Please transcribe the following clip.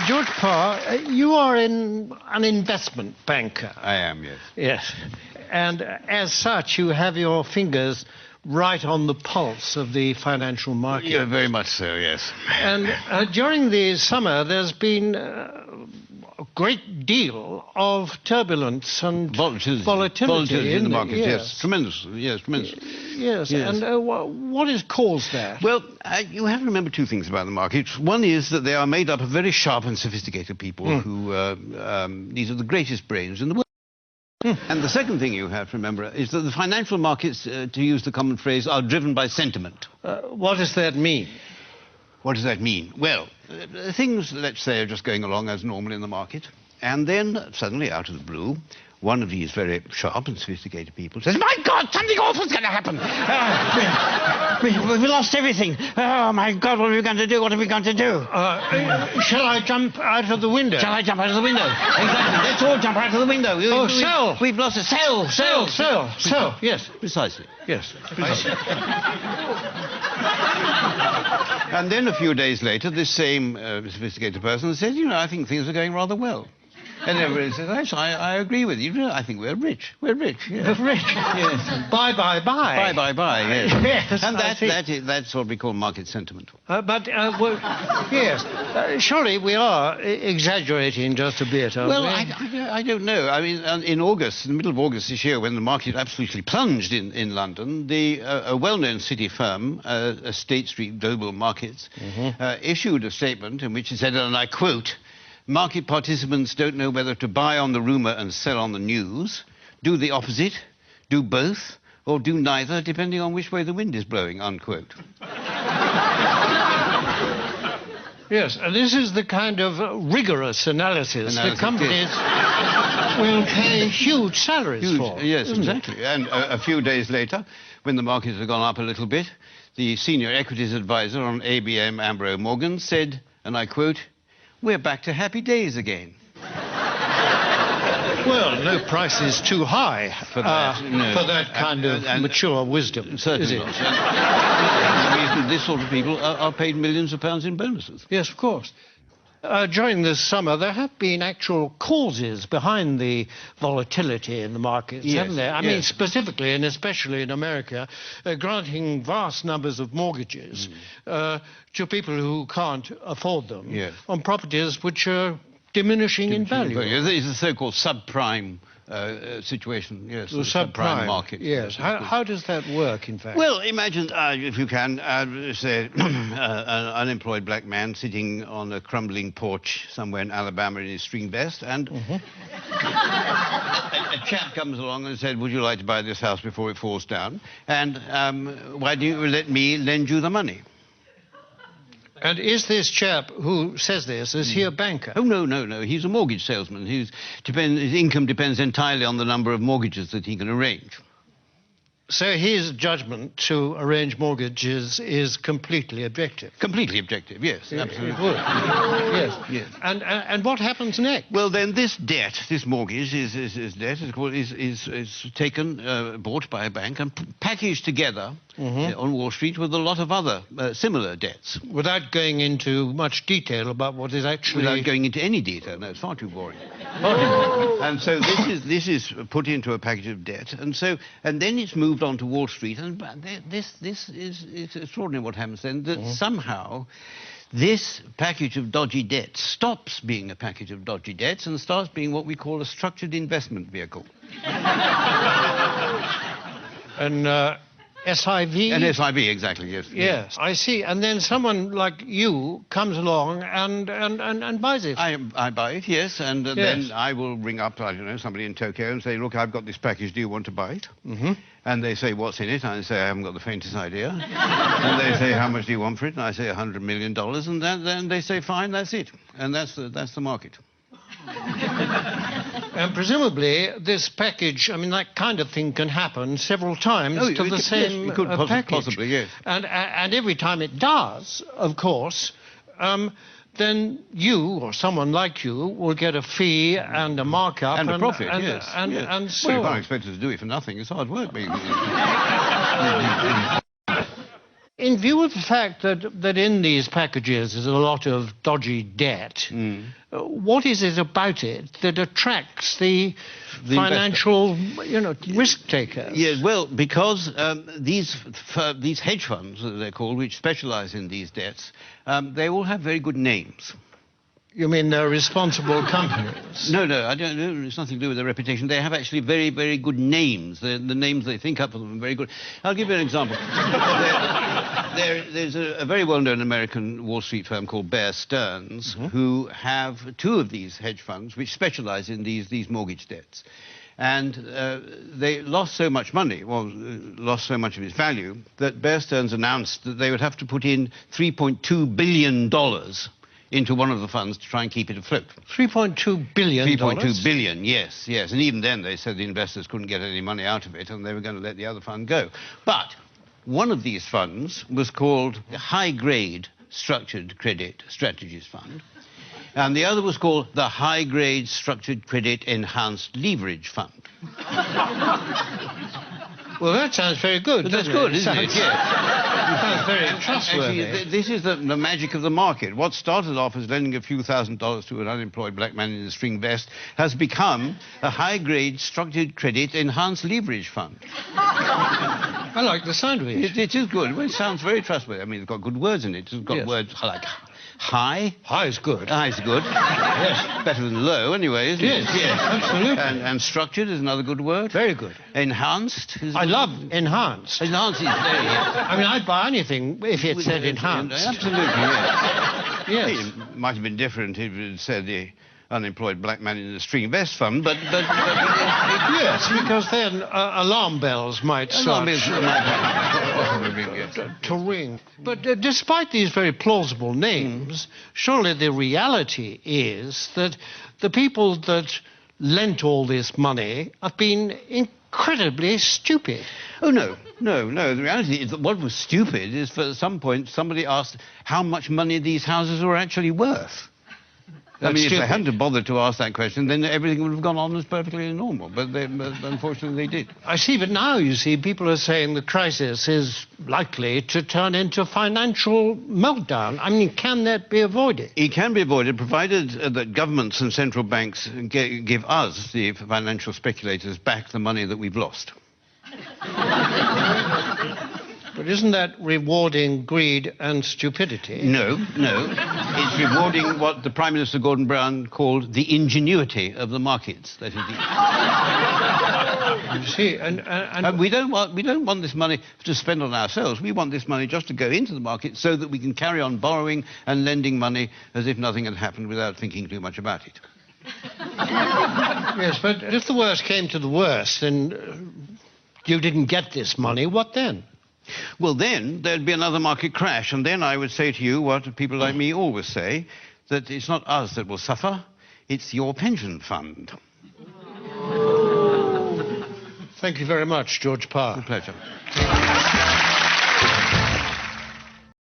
George Parr, you are an investment banker. I am, yes. Yes. And as such, you have your fingers right on the pulse of the financial market. Yeah, very much so, yes. And during the summer, there's been a great deal of turbulence and volatility in the market, yes. Tremendous, yes, tremendous. Yes, and what has caused that? Well, you have to remember two things about the markets. One is that they are made up of very sharp and sophisticated people who, these are the greatest brains in the world. And the second thing you have to remember is that the financial markets, to use the common phrase, are driven by sentiment. What does that mean? What does that mean? Well, things, let's say, are just going along as normal in the market, and then suddenly, out of the blue, one of these very sharp and sophisticated people says, "My God, something awful's going to happen! We've lost everything! Oh, my God, what are we going to do? What are we going to do?" Shall I jump out of the window? Shall I jump out of the window? Exactly. Let's all jump out of the window. Sell! We've lost a sell! Yes. Precisely. Yes. Precisely. And then a few days later, this same sophisticated person says, "You know, I think things are going rather well." And everybody says, "Actually, I agree with you. I think we're rich. We're rich. Yes. Rich. Yes. Bye. Bye. Yes. Yes. And that's what we call market sentiment. Yes. Surely we are exaggerating just a bit, aren't well, we? I don't know. I mean, in August, in the middle of August this year, when the market absolutely plunged in London, a well-known city firm, State Street Global Markets, issued a statement in which it said, and I quote, "Market participants don't know whether to buy on the rumour and sell on the news, do the opposite, do both, or do neither, depending on which way the wind is blowing," unquote. Yes, and this is the kind of rigorous analysis the companies will pay huge salaries for. Yes, exactly. And a few days later, when the markets had gone up a little bit, the senior equities advisor on ABM Ambro Morgan said, and I quote, "We're back to happy days again." Well, no price is too high for that kind of mature wisdom. Certainly is it? not. And the reason this sort of people are paid millions of pounds in bonuses. Yes, of course. During this summer, there have been actual causes behind the volatility in the markets, haven't there? I mean, specifically and especially in America, granting vast numbers of mortgages to people who can't afford them on properties which are diminishing in value. It's the so-called subprime situation, yes. The subprime market. Yes. How does that work, in fact? Well, imagine, if you can, say, an unemployed black man sitting on a crumbling porch somewhere in Alabama in his string vest, and a chap comes along and said, "Would you like to buy this house before it falls down? And why don't you let me lend you the money?" And is this chap who says this, is he a banker? Oh, no. He's a mortgage salesman. His income depends entirely on the number of mortgages that he can arrange. So his judgment to arrange mortgages is completely objective? Completely objective, yes, absolutely. It would. Yes. And what happens next? Well, then this debt, this mortgage, is taken, bought by a bank and packaged together on Wall Street with a lot of other similar debts. Without going into much detail about what is actually... Without going into any detail, no, it's far too boring. And so this is put into a package of debt, and then it's moved on to Wall Street, and this is extraordinary what happens then, that somehow this package of dodgy debts stops being a package of dodgy debts and starts being what we call a structured investment vehicle. An SIV? An SIV, exactly, yes. Yes, I see. And then someone like you comes along and buys it. I buy it, yes, and then I will ring up, I don't know, somebody in Tokyo and say, "Look, I've got this package, do you want to buy it?" And they say, "What's in it?" And I say, "I haven't got the faintest idea." And they say, "How much do you want for it?" And I say, $100 million, and then they say, "Fine, that's it." And that's the market. And presumably this package, I mean, that kind of thing can happen several times to the same package. Possibly, yes. And every time it does, of course, then you or someone like you will get a fee and a markup and a profit, yes. And so well, you can't expect us to do it for nothing. It's hard work. in view of the fact that in these packages there's a lot of dodgy debt, what is it about it that attracts the financial risk takers? Yes, well, because these hedge funds, as they're called, which specialize in these debts, they all have very good names. You mean they're responsible companies? No, I don't know. It's nothing to do with their reputation. They have actually very, very good names. The names they think up for them are very good. I'll give you an example. There's a very well-known American Wall Street firm called Bear Stearns, who have two of these hedge funds which specialize in these mortgage debts. And they lost so much money, lost so much of its value, that Bear Stearns announced that they would have to put in $3.2 billion into one of the funds to try and keep it afloat. $3.2 billion? $3.2 billion, yes. And even then they said the investors couldn't get any money out of it and they were going to let the other fund go. But one of these funds was called the High Grade Structured Credit Strategies Fund, and the other was called the High Grade Structured Credit Enhanced Leverage Fund. Well, that sounds very good, That's good, isn't it? It sounds very trustworthy. Actually, this is the magic of the market. What started off as lending a few $1,000s to an unemployed black man in a string vest has become a high-grade structured credit enhanced leverage fund. I like the sound of it. It is good. Well, it sounds very trustworthy. I mean, it's got good words in it. It's got words like high. High is good. High is good. Yes. Better than low, anyway, isn't it? Yes, absolutely. And structured is another good word. Very good. Enhanced is... I love enhanced. Enhanced is very... I mean, I'd buy anything if it said enhanced. Absolutely, yes. Yes. It might have been different if it said the unemployed black man in the string vest fund, but yes, because then alarm bells might start to ring. But despite these very plausible names, surely the reality is that the people that lent all this money have been incredibly stupid. Oh, no. The reality is that what was stupid is, for some point, somebody asked how much money these houses were actually worth. I mean, if they hadn't bothered to ask that question, then everything would have gone on as perfectly normal. But unfortunately, they did. I see, but now, you see, people are saying the crisis is likely to turn into financial meltdown. I mean, can that be avoided? It can be avoided, provided that governments and central banks give us, the financial speculators, back the money that we've lost. But isn't that rewarding greed and stupidity? No. It's rewarding what the Prime Minister Gordon Brown called the ingenuity of the markets. That is You see, and we don't want this money to spend on ourselves. We want this money just to go into the market so that we can carry on borrowing and lending money as if nothing had happened without thinking too much about it. Yes, but if the worst came to the worst and you didn't get this money, what then? Well, then there'd be another market crash, and then I would say to you what people like me always say, that it's not us that will suffer, it's your pension fund. Thank you very much, George Parr. A pleasure.